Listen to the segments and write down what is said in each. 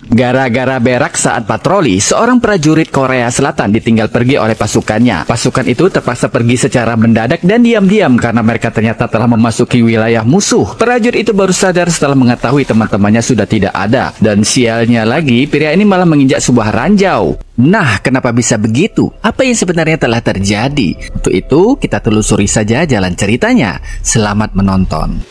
Gara-gara berak saat patroli, seorang prajurit Korea Selatan ditinggal pergi oleh pasukannya. Pasukan itu terpaksa pergi secara mendadak dan diam-diam karena mereka ternyata telah memasuki wilayah musuh. Prajurit itu baru sadar setelah mengetahui teman-temannya sudah tidak ada. Dan sialnya lagi, pria ini malah menginjak sebuah ranjau. Nah, kenapa bisa begitu? Apa yang sebenarnya telah terjadi? Untuk itu, kita telusuri saja jalan ceritanya. Selamat menonton.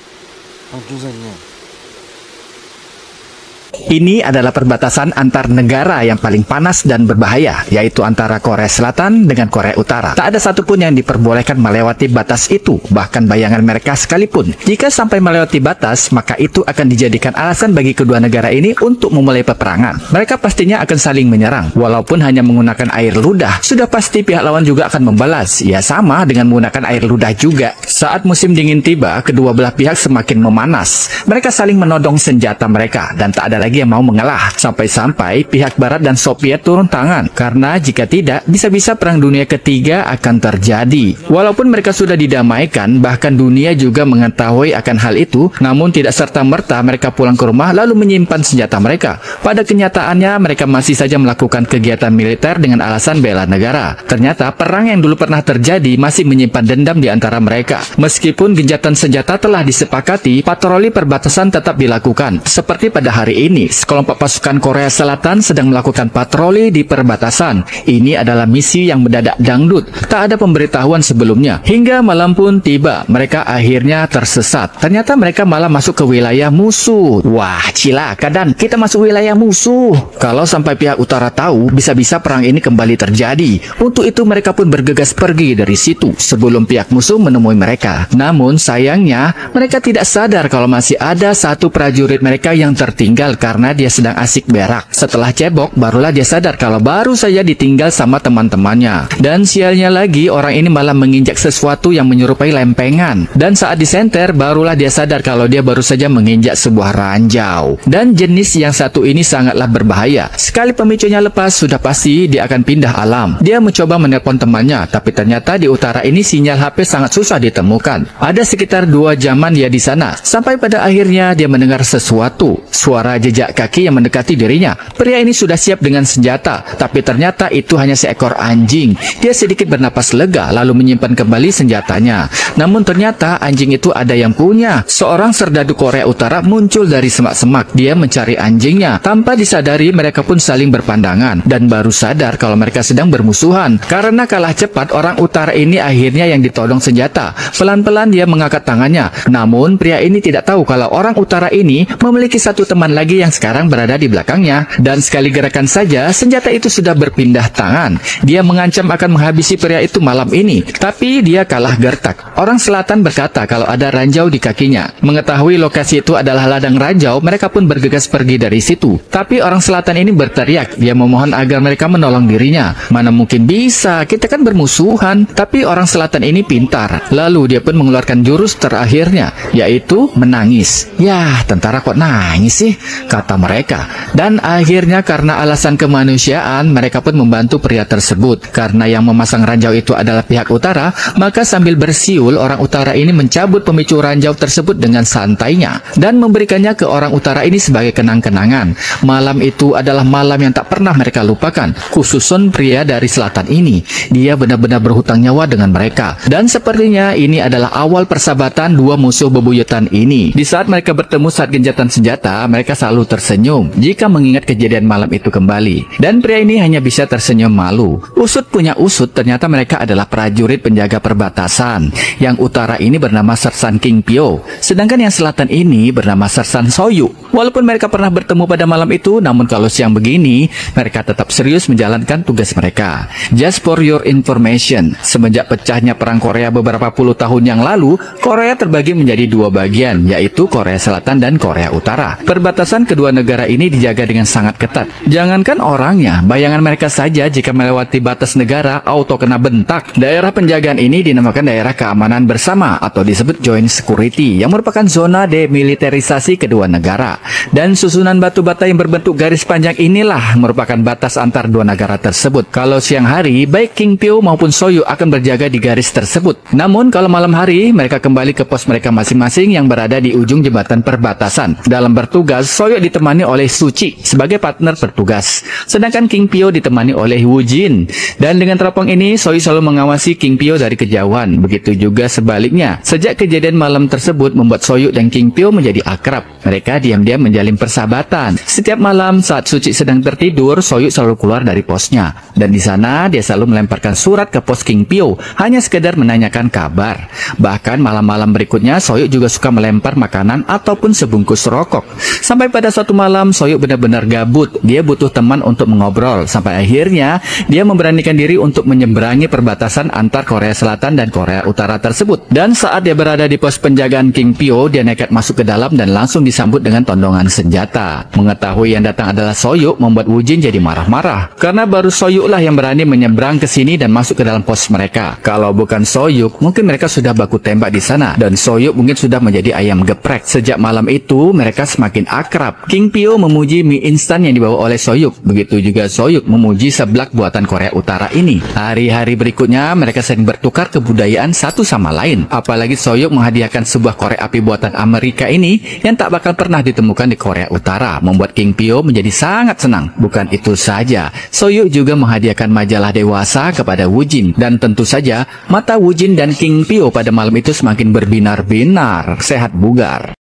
Ini adalah perbatasan antar negara yang paling panas dan berbahaya, yaitu antara Korea Selatan dengan Korea Utara. Tak ada satupun yang diperbolehkan melewati batas itu, bahkan bayangan mereka sekalipun. Jika sampai melewati batas, maka itu akan dijadikan alasan bagi kedua negara ini untuk memulai peperangan. Mereka pastinya akan saling menyerang, walaupun hanya menggunakan air ludah. Sudah pasti pihak lawan juga akan membalas, ya sama dengan menggunakan air ludah juga. Saat musim dingin tiba, kedua belah pihak semakin memanas. Mereka saling menodong senjata mereka, dan tak ada lagi yang mau mengalah. Sampai-sampai pihak Barat dan Soviet turun tangan. Karena jika tidak, bisa-bisa Perang Dunia Ketiga akan terjadi. Walaupun mereka sudah didamaikan, bahkan dunia juga mengetahui akan hal itu, namun tidak serta-merta mereka pulang ke rumah lalu menyimpan senjata mereka. Pada kenyataannya, mereka masih saja melakukan kegiatan militer dengan alasan bela negara. Ternyata, perang yang dulu pernah terjadi masih menyimpan dendam di antara mereka. Meskipun gencatan senjata telah disepakati, patroli perbatasan tetap dilakukan. Seperti pada hari ini, sekelompok pasukan Korea Selatan sedang melakukan patroli di perbatasan. Ini adalah misi yang mendadak dangdut. Tak ada pemberitahuan sebelumnya. Hingga malam pun tiba, mereka akhirnya tersesat. Ternyata mereka malah masuk ke wilayah musuh. Wah, cilaka dan kita masuk wilayah musuh. Kalau sampai pihak utara tahu, bisa-bisa perang ini kembali terjadi. Untuk itu mereka pun bergegas pergi dari situ sebelum pihak musuh menemui mereka. Namun sayangnya, mereka tidak sadar kalau masih ada satu prajurit mereka yang tertinggal karena dia sedang asik berak. Setelah cebok, barulah dia sadar kalau baru saja ditinggal sama teman-temannya. Dan sialnya lagi, orang ini malah menginjak sesuatu yang menyerupai lempengan. Dan saat disenter, barulah dia sadar kalau dia baru saja menginjak sebuah ranjau. Dan jenis yang satu ini sangatlah berbahaya. Sekali pemicunya lepas, sudah pasti dia akan pindah alam. Dia mencoba menelpon temannya, tapi ternyata di utara ini sinyal HP sangat susah ditemukan. Ada sekitar 2 jaman dia di sana. Sampai pada akhirnya dia mendengar sesuatu. Suara jejak kaki yang mendekati dirinya. Pria ini sudah siap dengan senjata, tapi ternyata itu hanya seekor anjing. Dia sedikit bernapas lega, lalu menyimpan kembali senjatanya. Namun ternyata anjing itu ada yang punya. Seorang serdadu Korea Utara muncul dari semak-semak. Dia mencari anjingnya. Tanpa disadari, mereka pun saling berpandangan. Dan baru sadar kalau mereka sedang bermusuhan. Karena kalah cepat, orang utara ini akhirnya yang ditodong senjata. Pelan-pelan dia mengangkat tangannya. Namun pria ini tidak tahu kalau orang utara ini memiliki satu teman lagi yang sekarang berada di belakangnya. Dan sekali gerakan saja, senjata itu sudah berpindah tangan. Dia mengancam akan menghabisi pria itu malam ini. Tapi dia kalah gertak. Orang selatan berkata kalau ada ranjau di kakinya. Mengetahui lokasi itu adalah ladang ranjau, mereka pun bergegas pergi dari situ. Tapi orang selatan ini berteriak. Dia memohon agar mereka menolong dirinya. Mana mungkin bisa, kita kan bermusuhan. Tapi orang selatan ini pintar. Lalu dia pun mengeluarkan jurus terakhirnya, yaitu menangis. Yah, tentara kok nangis sih, kata mereka. Dan akhirnya karena alasan kemanusiaan, mereka pun membantu pria tersebut. Karena yang memasang ranjau itu adalah pihak utara, maka sambil bersiul, orang utara ini mencabut pemicu ranjau tersebut dengan santainya dan memberikannya ke orang utara ini sebagai kenang-kenangan. Malam itu adalah malam yang tak pernah mereka lupakan, khususon pria dari selatan ini. Dia benar-benar berhutang nyawa dengan mereka. Dan sepertinya ini adalah awal persahabatan dua musuh bebuyutan ini. Di saat mereka bertemu saat gencatan senjata, mereka selalu tersenyum jika mengingat kejadian malam itu kembali. Dan pria ini hanya bisa tersenyum malu. Usut punya usut, ternyata mereka adalah prajurit penjaga perbatasan. Yang utara ini bernama Sersan King Pyo, sedangkan yang selatan ini bernama Sersan Soyu. Walaupun mereka pernah bertemu pada malam itu, namun kalau siang begini, mereka tetap serius menjalankan tugas mereka. Just for your information, semenjak pecahnya perang Korea beberapa puluh tahun yang lalu, Korea terbagi menjadi dua bagian, yaitu Korea Selatan dan Korea Utara. Perbatasan kedua negara ini dijaga dengan sangat ketat. Jangankan orangnya, bayangan mereka saja jika melewati batas negara, auto kena bentak. Daerah penjagaan ini dinamakan daerah keamanan bersama atau disebut joint security, yang merupakan zona demilitarisasi kedua negara. Dan susunan batu bata yang berbentuk garis panjang inilah merupakan batas antar dua negara tersebut. Kalau siang hari, baik King Pyo maupun Soyu akan berjaga di garis tersebut. Namun kalau malam hari, mereka kembali ke pos mereka masing-masing yang berada di ujung jembatan perbatasan. Dalam bertugas, Soyu Soyuk ditemani oleh Suci sebagai partner bertugas, sedangkan King Pyo ditemani oleh Woo Jin. Dan dengan teropong ini, Soyuk selalu mengawasi King Pyo dari kejauhan. Begitu juga sebaliknya. Sejak kejadian malam tersebut membuat Soyuk dan King Pyo menjadi akrab. Mereka diam-diam menjalin persahabatan. Setiap malam saat Suci sedang tertidur, Soyuk selalu keluar dari posnya. Dan di sana dia selalu melemparkan surat ke pos King Pyo, hanya sekedar menanyakan kabar. Bahkan malam-malam berikutnya, Soyuk juga suka melempar makanan ataupun sebungkus rokok. Sampai pada suatu malam, Soyuk benar-benar gabut. Dia butuh teman untuk mengobrol. Sampai akhirnya, dia memberanikan diri untuk menyeberangi perbatasan antar Korea Selatan dan Korea Utara tersebut. Dan saat dia berada di pos penjagaan King Pyo, dia nekat masuk ke dalam dan langsung disambut dengan tondongan senjata. Mengetahui yang datang adalah Soyuk membuat Woo Jin jadi marah-marah. Karena baru Soyuk lah yang berani menyeberang ke sini dan masuk ke dalam pos mereka. Kalau bukan Soyuk, mungkin mereka sudah baku tembak di sana. Dan Soyuk mungkin sudah menjadi ayam geprek. Sejak malam itu, mereka semakin akrab. King Pyo memuji mie instan yang dibawa oleh Soyuk. Begitu juga Soyuk memuji seblak buatan Korea Utara ini. Hari-hari berikutnya, mereka sering bertukar kebudayaan satu sama lain. Apalagi Soyuk menghadiahkan sebuah korek api buatan Amerika ini yang tak bakal pernah ditemukan di Korea Utara. Membuat King Pyo menjadi sangat senang. Bukan itu saja, Soyuk juga menghadiahkan majalah dewasa kepada Woo Jin. Dan tentu saja, mata Woo Jin dan King Pyo pada malam itu semakin berbinar-binar, sehat bugar.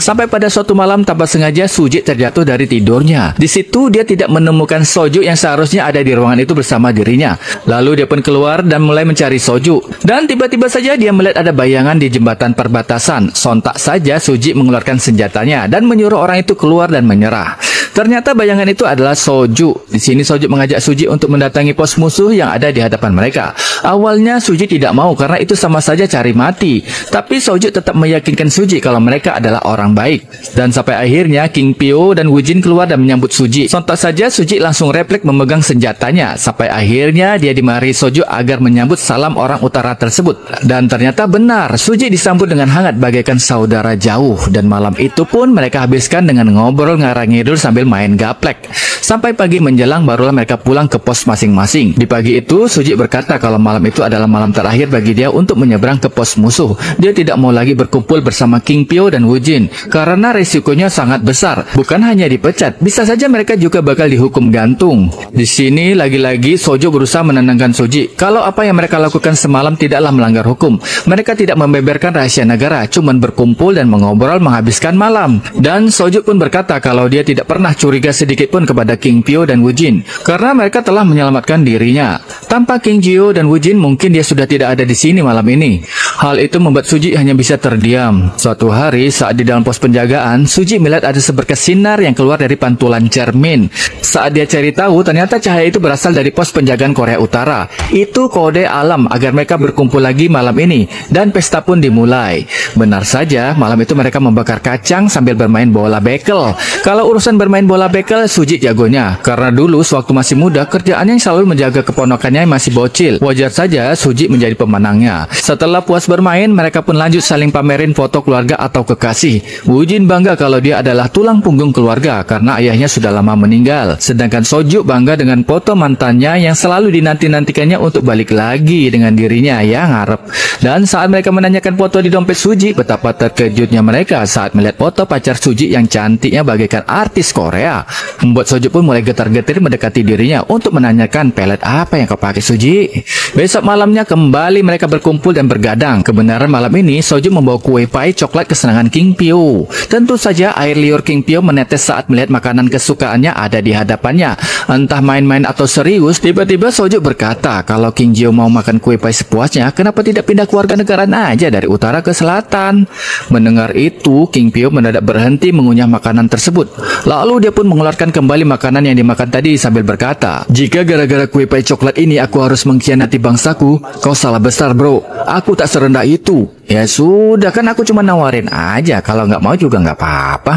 Sampai pada suatu malam tanpa sengaja Suji terjatuh dari tidurnya. Di situ dia tidak menemukan Soju yang seharusnya ada di ruangan itu bersama dirinya. Lalu dia pun keluar dan mulai mencari Soju. Dan tiba-tiba saja dia melihat ada bayangan di jembatan perbatasan. Sontak saja Suji mengeluarkan senjatanya dan menyuruh orang itu keluar dan menyerah. Ternyata bayangan itu adalah Soju. Di sini Soju mengajak Suji untuk mendatangi pos musuh yang ada di hadapan mereka. Awalnya Suji tidak mau karena itu sama saja cari mati. Tapi Soju tetap meyakinkan Suji kalau mereka adalah orang baik. Dan sampai akhirnya King Pyo dan Woo Jin keluar dan menyambut Suji. Sontak saja Suji langsung refleks memegang senjatanya. Sampai akhirnya dia dimarahi Soju agar menyambut salam orang utara tersebut. Dan ternyata benar, Suji disambut dengan hangat bagaikan saudara jauh. Dan malam itu pun mereka habiskan dengan ngobrol ngarang ngidul sambil main gaplek. Sampai pagi menjelang barulah mereka pulang ke pos masing-masing. Di pagi itu Suji berkata kalau malam itu adalah malam terakhir bagi dia untuk menyeberang ke pos musuh. Dia tidak mau lagi berkumpul bersama King Pyo dan Woo Jin karena risikonya sangat besar. Bukan hanya dipecat, bisa saja mereka juga bakal dihukum gantung. Di sini lagi-lagi Sojo berusaha menenangkan Suji kalau apa yang mereka lakukan semalam tidaklah melanggar hukum. Mereka tidak membeberkan rahasia negara, cuman berkumpul dan mengobrol menghabiskan malam. Dan Sojo pun berkata kalau dia tidak pernah curiga sedikit pun kepada King Pyo dan Woo Jin karena mereka telah menyelamatkan dirinya. Tanpa King Pyo dan Woo Jin mungkin dia sudah tidak ada di sini malam ini. Hal itu membuat Suji hanya bisa terdiam. Suatu hari saat di dalam pos penjagaan, Suji melihat ada seberkas sinar yang keluar dari pantulan cermin. Saat dia cari tahu, ternyata cahaya itu berasal dari pos penjagaan Korea Utara. Itu kode alam agar mereka berkumpul lagi malam ini dan pesta pun dimulai. Benar saja, malam itu mereka membakar kacang sambil bermain bola bekel. Kalau urusan bermain bola bekel, Suji jagonya. Karena dulu sewaktu masih muda, kerjaannya yang selalu menjaga keponakannya yang masih bocil. Wajar saja Suji menjadi pemenangnya. Setelah puas bermain, mereka pun lanjut saling pamerin foto keluarga atau kekasih. Woo Jin bangga kalau dia adalah tulang punggung keluarga karena ayahnya sudah lama meninggal. Sedangkan Soju bangga dengan foto mantannya yang selalu dinanti-nantikannya untuk balik lagi dengan dirinya yang ngarep. Dan saat mereka menanyakan foto di dompet Suji, betapa terkejutnya mereka saat melihat foto pacar Suji yang cantiknya bagaikan artis Korea. Membuat Soju pun mulai getar-getir mendekati dirinya untuk menanyakan pelet apa yang kau pakai Suji. Besok malamnya kembali mereka berkumpul dan bergadang. Kebenaran malam ini Soju membawa kue pai coklat kesenangan King Pyo. Tentu saja air liur King Pyo menetes saat melihat makanan kesukaannya ada di hadapannya. Entah main-main atau serius, tiba-tiba Soju berkata kalau King Pyo mau makan kue pai sepuasnya, kenapa tidak pindah keluarga negaraan aja dari utara ke selatan? Mendengar itu, King Pyo mendadak berhenti mengunyah makanan tersebut. Lalu dia pun mengeluarkan kembali makanan yang dimakan tadi sambil berkata, jika gara-gara kue pai coklat ini aku harus mengkhianati bangsaku, kau salah besar bro. Aku tak serendah itu. Ya sudah, kan aku cuma nawarin aja. Kalau nggak mau juga nggak apa-apa.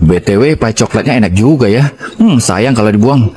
BTW pai coklatnya enak juga ya. Sayang kalau dibuang.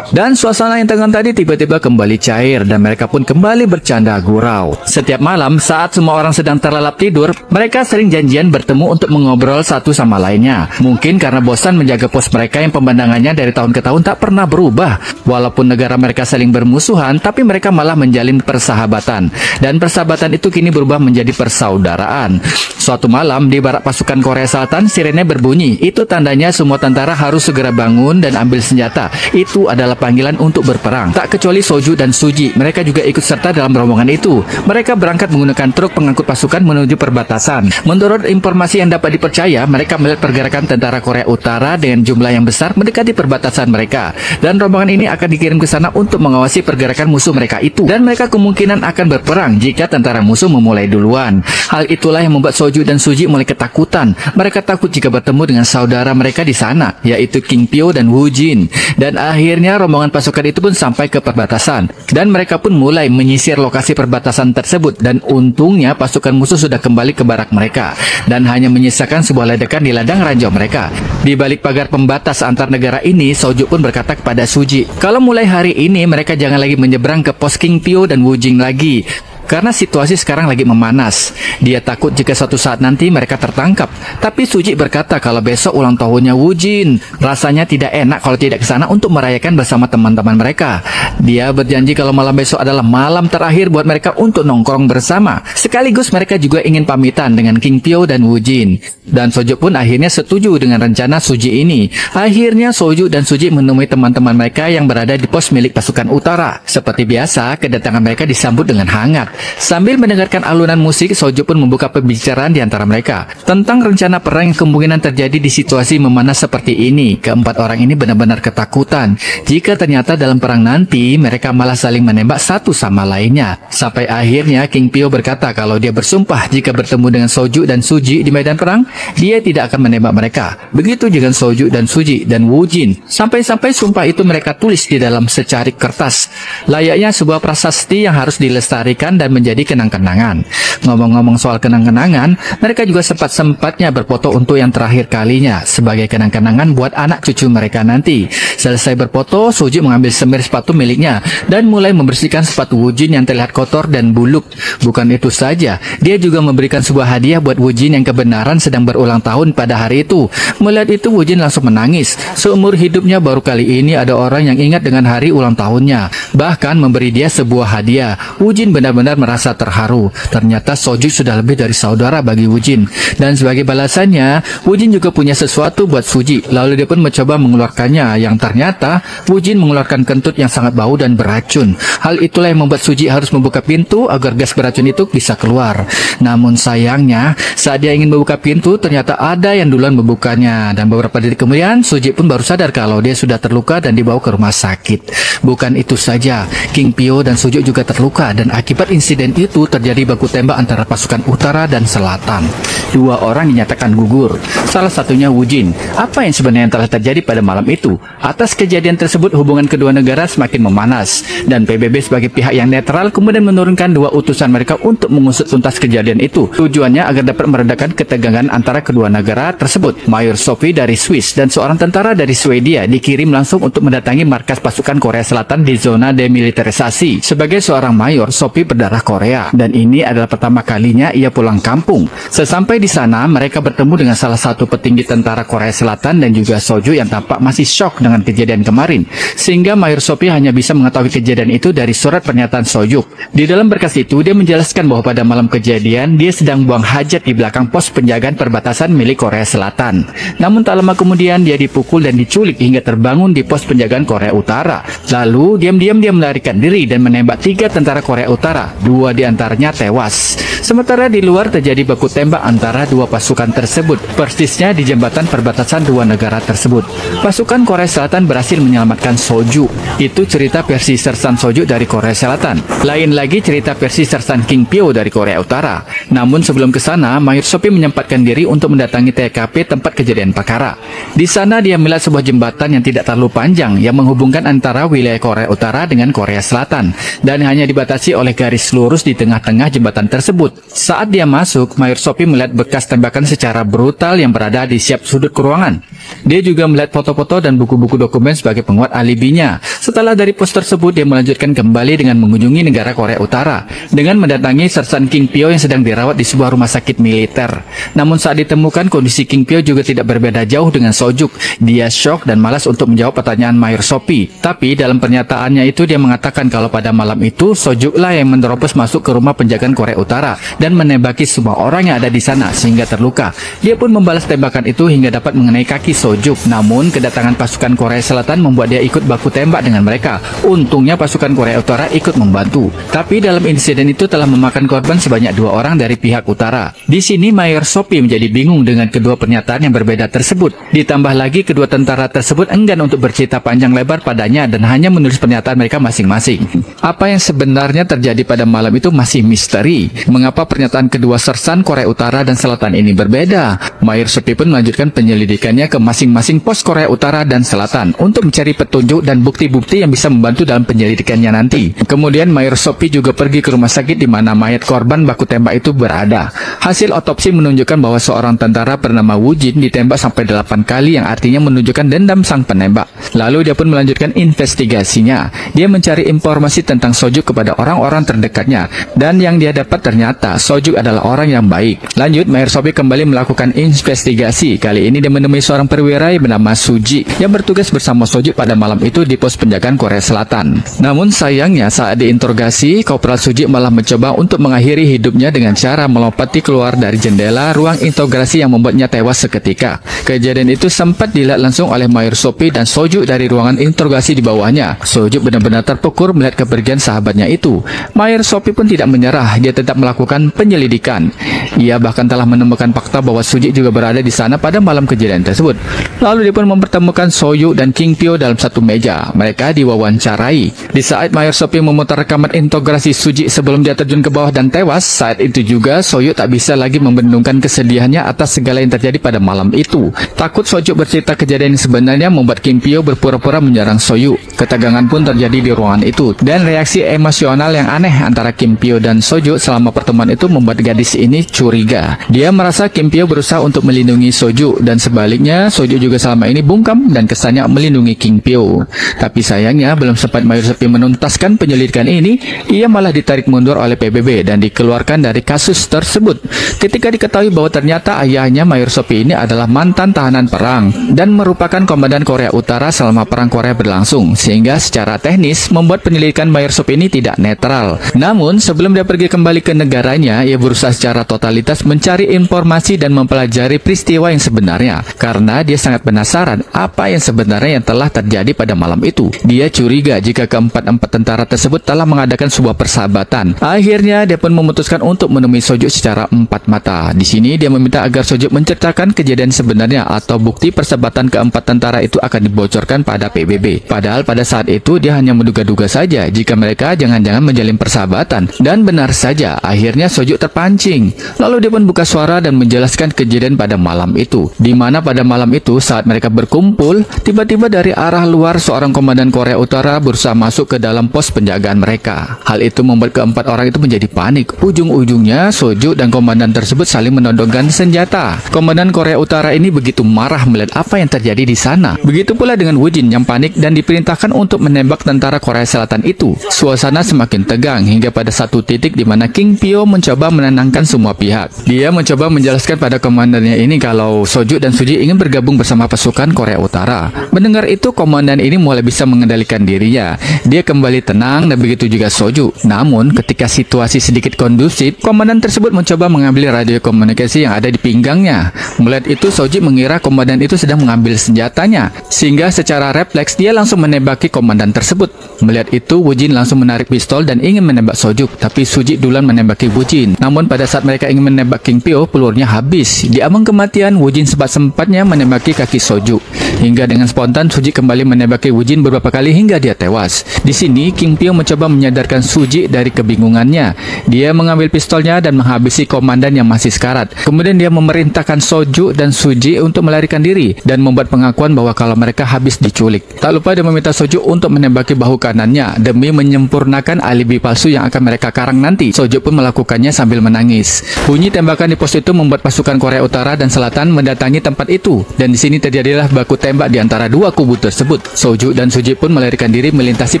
Dan suasana yang tegang tadi tiba-tiba kembali cair dan mereka pun kembali bercanda gurau. Setiap malam saat semua orang sedang terlelap tidur, mereka sering janjian bertemu untuk mengobrol satu sama lainnya. Mungkin karena bosan menjaga pos mereka yang pemandangannya dari tahun ke tahun tak pernah berubah. Walaupun negara mereka saling bermusuhan, tapi mereka malah menjalin persahabatan. Dan persahabatan itu kini berubah menjadi persaudaraan. persaudaraan. Suatu malam di barak pasukan Korea Selatan, sirene berbunyi. Itu tandanya semua tentara harus segera bangun dan ambil senjata. Itu adalah panggilan untuk berperang. Tak kecuali Soju dan Suji, mereka juga ikut serta dalam rombongan itu. Mereka berangkat menggunakan truk pengangkut pasukan menuju perbatasan. Menurut informasi yang dapat dipercaya, mereka melihat pergerakan tentara Korea Utara dengan jumlah yang besar mendekati perbatasan mereka. Dan rombongan ini akan dikirim ke sana untuk mengawasi pergerakan musuh mereka itu. Dan mereka kemungkinan akan berperang jika tentara musuh memulai duluan. Hal itulah yang membuat Soju dan Suji mulai ketakutan. Mereka takut jika bertemu dengan saudara mereka di sana, yaitu King Pyo dan Woo Jin. Dan akhirnya rombongan pasukan itu pun sampai ke perbatasan. Dan mereka pun mulai menyisir lokasi perbatasan tersebut. Dan untungnya pasukan musuh sudah kembali ke barak mereka. Dan hanya menyisakan sebuah ledakan di ladang ranjau mereka. Di balik pagar pembatas antar negara ini, Soju pun berkata kepada Suji, kalau mulai hari ini mereka jangan lagi menyeberang ke pos King Pyo dan Woo Jin lagi. Karena situasi sekarang lagi memanas. Dia takut jika suatu saat nanti mereka tertangkap. Tapi Suji berkata kalau besok ulang tahunnya Woo Jin. Rasanya tidak enak kalau tidak ke sana untuk merayakan bersama teman-teman mereka. Dia berjanji kalau malam besok adalah malam terakhir buat mereka untuk nongkrong bersama. Sekaligus mereka juga ingin pamitan dengan King Pyo dan Woo Jin. Dan Soju pun akhirnya setuju dengan rencana Suji ini. Akhirnya Soju dan Suji menemui teman-teman mereka yang berada di pos milik pasukan utara. Seperti biasa, kedatangan mereka disambut dengan hangat. Sambil mendengarkan alunan musik, Soju pun membuka pembicaraan di antara mereka tentang rencana perang yang kemungkinan terjadi di situasi memanas seperti ini. Keempat orang ini benar-benar ketakutan jika ternyata dalam perang nanti mereka malah saling menembak satu sama lainnya. Sampai akhirnya King Pyo berkata kalau dia bersumpah jika bertemu dengan Soju dan Suji di medan perang, dia tidak akan menembak mereka. Begitu juga Soju dan Suji dan Woo Jin. Sampai-sampai sumpah itu mereka tulis di dalam secarik kertas, layaknya sebuah prasasti yang harus dilestarikan dan menjadi kenang-kenangan. Ngomong-ngomong soal kenang-kenangan, mereka juga sempat-sempatnya berfoto untuk yang terakhir kalinya sebagai kenang-kenangan buat anak cucu mereka nanti. Selesai berfoto, Suji mengambil semir sepatu miliknya dan mulai membersihkan sepatu Woo Jin yang terlihat kotor dan buluk. Bukan itu saja, dia juga memberikan sebuah hadiah buat Woo Jin yang kebenaran sedang berulang tahun pada hari itu. Melihat itu, Woo Jin langsung menangis. Seumur hidupnya baru kali ini ada orang yang ingat dengan hari ulang tahunnya, bahkan memberi dia sebuah hadiah. Woo Jin benar-benar merasa terharu. Ternyata Soju sudah lebih dari saudara bagi Woo Jin. Dan sebagai balasannya, Woo Jin juga punya sesuatu buat Suji. Lalu dia pun mencoba mengeluarkannya, yang ternyata Woo Jin mengeluarkan kentut yang sangat bau dan beracun. Hal itulah yang membuat Suji harus membuka pintu agar gas beracun itu bisa keluar. Namun sayangnya, saat dia ingin membuka pintu, ternyata ada yang duluan membukanya. Dan beberapa detik kemudian, Suji pun baru sadar kalau dia sudah terluka dan dibawa ke rumah sakit. Bukan itu saja, King Pyo dan Suju juga terluka, dan akibat insiden itu terjadi baku tembak antara pasukan utara dan selatan. Dua orang dinyatakan gugur, salah satunya Woo Jin. Apa yang sebenarnya telah terjadi pada malam itu? Atas kejadian tersebut, hubungan kedua negara semakin memanas, dan PBB sebagai pihak yang netral kemudian menurunkan dua utusan mereka untuk mengusut tuntas kejadian itu. Tujuannya agar dapat meredakan ketegangan antara kedua negara tersebut. Mayor Sophie dari Swiss dan seorang tentara dari Swedia dikirim langsung untuk mendatangi markas pasukan Korea Selatan di zona demilitarisasi. Sebagai seorang mayor, Sophie berdarah Korea, dan ini adalah pertama kalinya ia pulang kampung. Sesampai di sana, mereka bertemu dengan salah satu petinggi tentara Korea Selatan dan juga Soju yang tampak masih syok dengan kejadian kemarin, sehingga Mayor Sophie hanya bisa mengetahui kejadian itu dari surat pernyataan Soju. Di dalam berkas itu, dia menjelaskan bahwa pada malam kejadian, dia sedang buang hajat di belakang pos penjagaan perbatasan milik Korea Selatan. Namun tak lama kemudian, dia dipukul dan diculik hingga terbangun di pos penjagaan Korea Utara. Lalu, diam-diam dia melarikan diri dan menembak 3 tentara Korea Utara. 2 di antaranya tewas. Sementara di luar terjadi baku tembak antara dua pasukan tersebut, persisnya di jembatan perbatasan dua negara tersebut. Pasukan Korea Selatan berhasil menyelamatkan Soju. Itu cerita versi Sersan Soju dari Korea Selatan. Lain lagi cerita versi Sersan King Pyo dari Korea Utara. Namun sebelum ke sana, Mayor Sophie menyempatkan diri untuk mendatangi TKP tempat kejadian perkara. Di sana dia melihat sebuah jembatan yang tidak terlalu panjang yang menghubungkan antara wilayah Korea Utara dengan Korea Selatan, dan hanya dibatasi oleh garis lurus di tengah-tengah jembatan tersebut. Saat dia masuk, Mayor Sophie melihat bekas tembakan secara brutal yang berada di setiap sudut ruangan. Dia juga melihat foto-foto dan buku-buku dokumen sebagai penguat alibinya. Setelah dari pos tersebut, dia melanjutkan kembali dengan mengunjungi negara Korea Utara dengan mendatangi Sersan King Pyo yang sedang dirawat di sebuah rumah sakit militer. Namun saat ditemukan, kondisi King Pyo juga tidak berbeda jauh dengan Sojuk. Dia syok dan malas untuk menjawab pertanyaan Mayor Sophie. Tapi dalam pernyataannya itu dia mengatakan kalau pada malam itu Sojuklah yang menerobos masuk ke rumah penjagaan Korea Utara dan menembaki semua orang yang ada di sana sehingga terluka. Dia pun membalas tembakan itu hingga dapat mengenai kaki Sojuk. Namun kedatangan pasukan Korea Selatan membuat dia ikut baku tembak dengan mereka. Untungnya pasukan Korea Utara ikut membantu. Tapi dalam insiden itu telah memakan korban sebanyak 2 orang dari pihak utara. Di sini Mayor Sopi menjadi bingung dengan kedua pernyataan yang berbeda tersebut. Ditambah lagi kedua tentara tersebut enggan untuk bercerita panjang lebar padanya dan hanya menulis pernyataan mereka masing-masing. Apa yang sebenarnya terjadi pada malam itu masih misteri. Mengapa pernyataan kedua sersan Korea Utara dan Selatan ini berbeda? Mayor Sopi pun melanjutkan penyelidikannya ke masing-masing pos Korea Utara dan Selatan untuk mencari petunjuk dan bukti-bukti yang bisa membantu dalam penyelidikannya nanti. Kemudian Mayor Sopi juga pergi ke rumah sakit di mana mayat korban baku tembak itu berada. Hasil otopsi menunjukkan bahwa seorang tentara bernama Wu Jin ditembak sampai 8 kali yang artinya menunjukkan dendam sang penembak. Lalu dia pun melanjutkan investigasinya. Dia mencari informasi tentang Sojuk kepada orang-orang terdekatnya dan yang dia dapat ternyata Sojuk adalah orang yang baik. Lanjut, Mayor Sopi kembali melakukan investigasi. Kali ini dia menemui seorang perwira yang bernama Suji yang bertugas bersama Sojuk pada malam itu di pos penjagaan Korea Selatan. Namun sayangnya saat diinterogasi, Kopral Suji malah mencoba untuk mengakhiri hidupnya dengan cara melompati keluar dari jendela ruang interogasi yang membuatnya tewas seketika. Kejadian itu sempat dilihat langsung oleh Mayor Sopi dan Sojuk dari ruangan interogasi di bawahnya. Sojuk benar-benar terpukul melihat kepergian sahabatnya itu. Mayor Sopi pun tidak menyerah, dia tetap melakukan penyelidikan. Ia bahkan telah menemukan fakta bahwa Suji juga berada di sana pada malam kejadian tersebut. Lalu dia pun mempertemukan Soyu dan King Pyo dalam satu meja. Mereka diwawancarai. Di saat Mayor Sopi memutar rekaman interogasi Suji sebelum dia terjun ke bawah dan tewas, saat itu juga Soyu tak bisa lagi membendungkan kesedihannya atas segala yang terjadi pada malam itu. Takut Soju bercerita kejadian yang sebenarnya membuat King Pyo berpura-pura menyerang Soyu. Ketegangan pun terjadi di ruangan itu dan reaksi emosional yang aneh antara Kim Pyo dan Soju selama pertemuan itu membuat gadis ini curiga. Dia merasa Kim Pyo berusaha untuk melindungi Soju dan sebaliknya Soju juga selama ini bungkam dan kesannya melindungi King Pyo. Tapi sayangnya belum sempat Mayor Sopi menuntaskan penyelidikan ini, ia malah ditarik mundur oleh PBB dan dikeluarkan dari kasus tersebut. Ketika diketahui bahwa ternyata ayahnya Mayor Sopi ini adalah mantan tahanan perang dan merupakan komandan Korea Utara selama perang Korea berlangsung, sehingga secara teknis membuat penyelidikan Mayor Sopi ini tidak netral. Namun sebelum dia pergi kembali ke negaranya, ia berusaha secara totalitas mencari informasi dan mempelajari peristiwa yang sebenarnya karena dia sangat penasaran apa yang sebenarnya yang telah terjadi pada malam itu. Dia curiga jika keempat-empat tentara tersebut telah mengadakan sebuah persahabatan. Akhirnya dia pun memutuskan untuk menemui Sojuk secara empat mata. Di sini dia meminta agar Sojuk menceritakan kejadian sebenarnya atau bukti persahabatan keempat tentara itu akan dibocorkan pada PBB. Padahal pada saat itu dia hanya menduga-duga saja jika mereka jangan-jangan menjalin persahabatan. Dan benar saja, akhirnya Sojuk terpancing. Lalu dia pun buka suara dan menjelaskan kejadian pada malam itu. Di mana pada malam itu saat mereka berkumpul, tiba-tiba dari arah luar seorang komandan Korea Utara berusaha masuk ke dalam pos penjagaan mereka. Hal itu membuat keempat orang itu menjadi panik. Ujung-ujungnya Sojuk dan komandan tersebut saling menodongkan senjata. Komandan Korea Utara ini begitu marah melihat apa yang terjadi di sana. Begitu pula dengan Wu Jin yang panik dan diperintahkan untuk menembak tentara Korea Selatan itu. Suasana semakin tegang hingga pada satu titik di mana King Pyo mencoba menenangkan semua pihak. Dia mencoba menjelaskan pada komandannya ini kalau Sojuk dan Suji ingin bergabung bersama pasukan Korea Utara. Mendengar itu, komandan ini mulai bisa mengendalikan dirinya. Dia kembali tenang dan begitu juga Sojuk. Namun ketika situasi sedikit kondusif, komandan tersebut mencoba mengambil radio komunikasi yang ada di pinggangnya. Melihat itu, Soji mengira komandan itu sedang mengambil senjatanya, sehingga secara refleks dia langsung menembaki komandan tersebut. Melihat itu, Wu Jin langsung menarik pistol dan ingin menembak Sojuk, tapi Suji duluan menembaki Wu Jin. Namun pada saat mereka ingin menembak King Pyo, pelurunya habis. Di ambang kematian, Wu Jin sempat-sempatnya menembaki kaki Sojuk. Hingga dengan spontan Suji kembali menembaki Wu Jin beberapa kali hingga dia tewas. Di sini King Pyo mencoba menyadarkan Suji dari kebingungannya. Dia mengambil pistolnya dan menghabisi komandan yang masih sekarat. Kemudian dia memerintahkan Sojuk dan Suji untuk melarikan diri dan membuat pengakuan bahwa kalau mereka habis diculik. Tak lupa dia meminta Sojuk untuk menembaki bahu kanannya demi menyempurnakan alibi palsu yang akan mereka karang nanti. Sojuk pun melakukannya sambil menangis. Bunyi tembakan di pos itu membuat pasukan Korea Utara dan Selatan mendatangi tempat itu, dan di sini terjadilah baku tembak di antara dua kubu tersebut. Sojuk dan Suji pun melarikan diri melintasi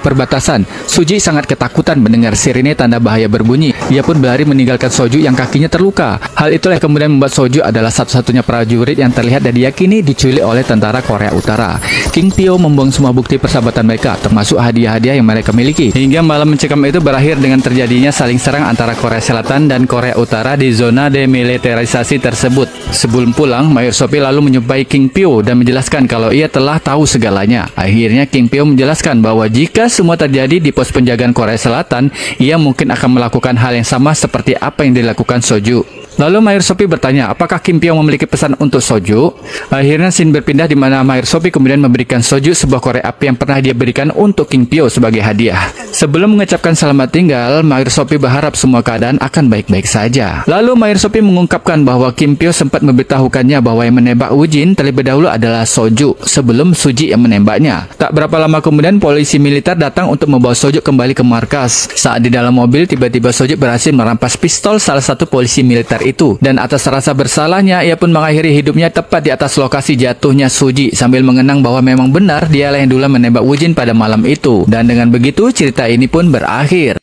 perbatasan. Suji sangat ketakutan mendengar sirine tanda bahaya berbunyi. Ia pun berlari meninggalkan Sojuk yang kakinya terluka. Hal itulah yang kemudian membuat Sojuk adalah satu-satunya prajurit yang terlihat dan diyakini diculik oleh tentara Korea Utara. King Pyo membuang semua bukti persahabatan mereka, termasuk hadiah-hadiah yang mereka miliki. Hingga malam mencekam itu berakhir dengan terjadinya saling serang antara Korea Selatan Selatan dan Korea Utara di zona demilitarisasi tersebut. Sebelum pulang, Mayor Sopi lalu menjumpai King Pyo dan menjelaskan kalau ia telah tahu segalanya. Akhirnya King Pyo menjelaskan bahwa jika semua terjadi di pos penjagaan Korea Selatan, ia mungkin akan melakukan hal yang sama seperti apa yang dilakukan Soju. Lalu Mayor Sopi bertanya, apakah Kim Pyo memiliki pesan untuk Soju? Akhirnya scene berpindah di mana Mayor Sopi kemudian memberikan Soju sebuah korek api yang pernah dia berikan untuk King Pyo sebagai hadiah. Sebelum mengucapkan selamat tinggal, Mayor Sopi berharap semua keadaan akan baik-baik saja. Lalu Mayor Sopi mengungkapkan bahwa Kim Pyo sempat memberitahukannya bahwa yang menembak Woo-jin terlebih dahulu adalah Soju sebelum Suji yang menembaknya. Tak berapa lama kemudian polisi militer datang untuk membawa Soju kembali ke markas. Saat di dalam mobil, tiba-tiba Soju berhasil merampas pistol salah satu polisi militer itu, dan atas rasa bersalahnya ia pun mengakhiri hidupnya tepat di atas lokasi jatuhnya Suji sambil mengenang bahwa memang benar dialah yang dulu menembak Woo-jin pada malam itu. Dan dengan begitu cerita ini pun berakhir.